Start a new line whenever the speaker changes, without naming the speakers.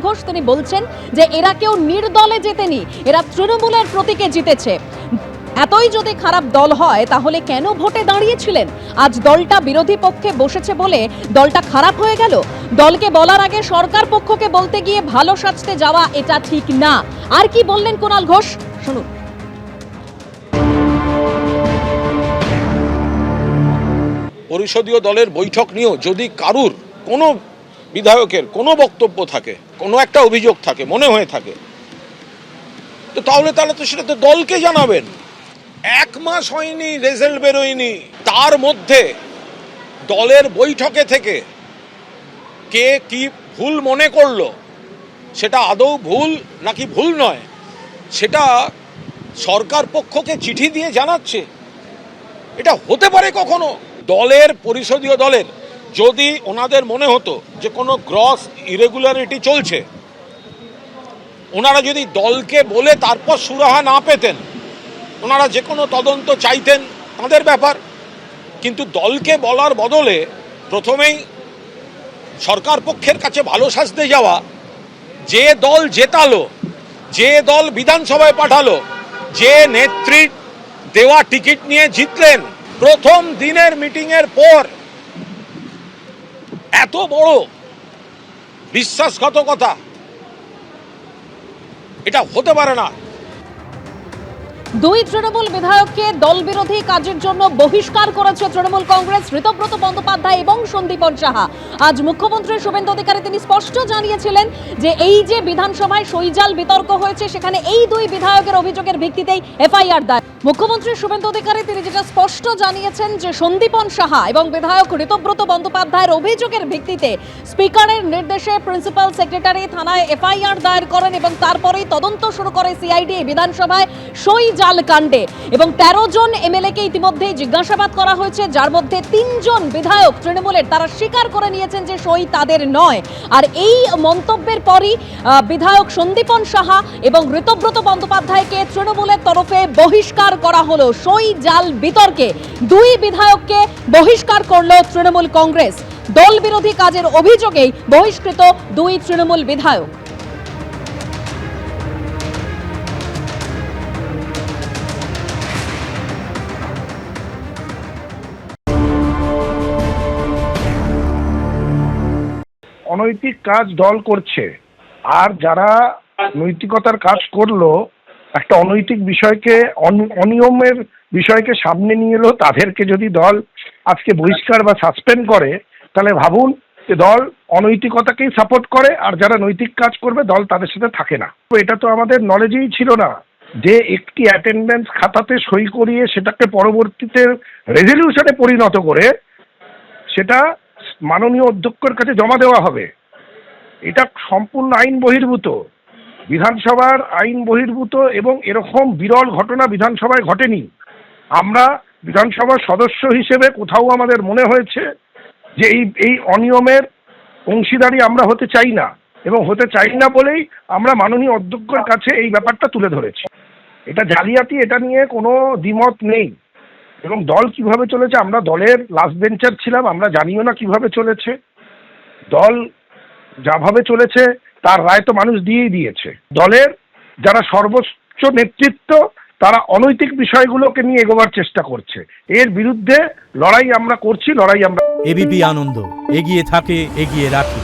ঘোষ তিনি বলছেন যে এরা কেউ নির্দলে জেতেনি, এরা তৃণমূলের প্রতীকে জিতেছে। এতই যদি খারাপ দল হয় তাহলে কেন ভোটে দাঁড়িয়েছিলেন? আজ দলটা বিরোধী পক্ষে বসেছে বলে দলটা খারাপ হয়ে গেল? দলকে বলার আগে সরকার পক্ষকে বলতে গিয়ে ভালো সাজতে যাওয়া এটা ঠিক না। আর কি বললেন কুণাল ঘোষ, শুনুন।
পরিষদীয় দলের বৈঠক নিয়েও যদি কারুর কোনো বিধায়কের কোনো বক্তব্য থাকে, কোনো একটা অভিযোগ থাকে, মনে হয়ে থাকে, তো তাহলে তো সেটা তো দলকে জানাবেন। 1 মাস হয়নি, রেজাল্ট বেরোয়নি, তার মধ্যে দলের বৈঠকে থেকে কে কি ভুল মনে করলো, সেটা আদৌ ভুল নাকি ভুল নয়, সেটা সরকার পক্ষকে চিঠি দিয়ে জানাচ্ছে। এটা হতে পারে কখনো? দলের পরিষদীয় দলের যদি ওনাদের মনে হতো যে কোনো গ্রস ইরেগুলারিটি চলছে, ওনারা যদি দলকে বলে তারপর সুরাহা না পেতেন, ওনারা যে কোনো তদন্ত চাইতেন, তাদের ব্যাপার। কিন্তু দলকে বলার বদলে প্রথমেই সরকার পক্ষের কাছে ভালো সাজতে যাওয়া, যে দল জেতালো, যে দল বিধানসভায় পাঠালো, যে নেত্রীর দেওয়া টিকিট নিয়ে জিতলেন, প্রথম দিনের মিটিংয়ের পর এত বড় বিশ্বাসঘাতকতা, এটা হতে পারে না।
দুই তৃণমূল বিধায়ককে দল বিরোধী কাজের জন্য বহিষ্কার করেছে তৃণমূল কংগ্রেস। ঋতব্রত বন্দ্যোপাধ্যায় এবং সন্দীপন সাহা। আজ মুখ্যমন্ত্রী শুভেন্দু অধিকারী তিনি স্পষ্ট জানিয়েছিলেন যে এই যে বিধানসভায় সইজাল বিতর্ক হয়েছে, সেখানে এই দুই বিধায়কের অভিযোগের ভিত্তিতেই এফআইআর দায়ের। মুখ্যমন্ত্রী শুভেন্দু অধিকারী তিনি যেটা স্পষ্ট জানিয়েছেন যে সন্দীপন সাহা এবং বিধায়ক ঋতব্রত বন্দ্যোপাধ্যায়ের অভিযোগের ভিত্তিতে স্পিকারের নির্দেশে প্রিন্সিপাল সেক্রেটারি থানায় এফআইআর দায়ের করেন এবং তারপরেই তদন্ত শুরু করে সিআইডি বিধানসভায় সইজাল কাণ্ডে। এবং 13 জন এমএলএকে ইতিমধ্যেই জিজ্ঞাসাবাদ করা হয়েছে, যার মধ্যে 3 জন বিধায়ক তৃণমূলের, তারা স্বীকার করে নিয়েছেন যে সই তাদের নয়। আর এই মন্তব্যের পরই বিধায়ক সন্দীপন সাহা এবং ঋতব্রত বন্দ্যোপাধ্যায়কে তৃণমূলের তরফে বহিষ্কার করা হলো। সইজাল বিতর্কে দুই বিধায়ককে বহিষ্কার করলো তৃণমূল কংগ্রেস। দল বিরোধী কাজের অভিযোগেই বহিষ্কৃত দুই তৃণমূল বিধায়ক।
অনৈতিক কাজ দল করছে, আর যারা নৈতিকতার কাজ করলো, একটা অনৈতিক বিষয়কে, অনিয়মের বিষয়কে সামনে নিয়ে এলো, তাদেরকে যদি দল আজকে বহিষ্কার বা সাসপেন্ড করে, তাহলে ভাবুন যে দল অনৈতিকতাকেই সাপোর্ট করে, আর যারা নৈতিক কাজ করবে দল তাদের সাথে থাকে না। তো এটা তো আমাদের নলেজেই ছিল না যে একটি অ্যাটেন্ডেন্স খাতাতে সই করিয়ে সেটাকে পরবর্তীতে রেজলিউশনে পরিণত করে সেটা মাননীয় অধ্যক্ষের কাছে জমা দেওয়া হবে। এটা সম্পূর্ণ আইন বহির্ভূত, বিধানসভার আইন বহির্ভূত, এবং এরকম বিরল ঘটনা বিধানসভায় ঘটেনি। আমরা বিধানসভার সদস্য হিসেবে কোথাও আমাদের মনে হয়েছে যে এই অনিয়মের অংশীদারি আমরা হতে চাই না, এবং হতে চাই না বলেই আমরা মাননীয় অধ্যক্ষের কাছে এই ব্যাপারটা তুলে ধরেছি। এটা জালিয়াতি, এটা নিয়ে কোনো দ্বিমত নেই। এবং দল কিভাবে চলেছে, আমরা দলের লাস্ট বেঞ্চার ছিলাম, আমরা জানিও না কিভাবে চলেছে। দল যাভাবে চলেছে তার রায় তো মানুষ দিয়েই দিয়েছে। দলের যারা সর্বোচ্চ নেতৃত্ব, তারা অনৈতিক বিষয়গুলোকে নিয়ে এগোবার চেষ্টা করছে। এর বিরুদ্ধে লড়াই আমরা করছি, লড়াই আমরা।
এবিপি আনন্দ এগিয়ে থাকে, এগিয়ে রাখে।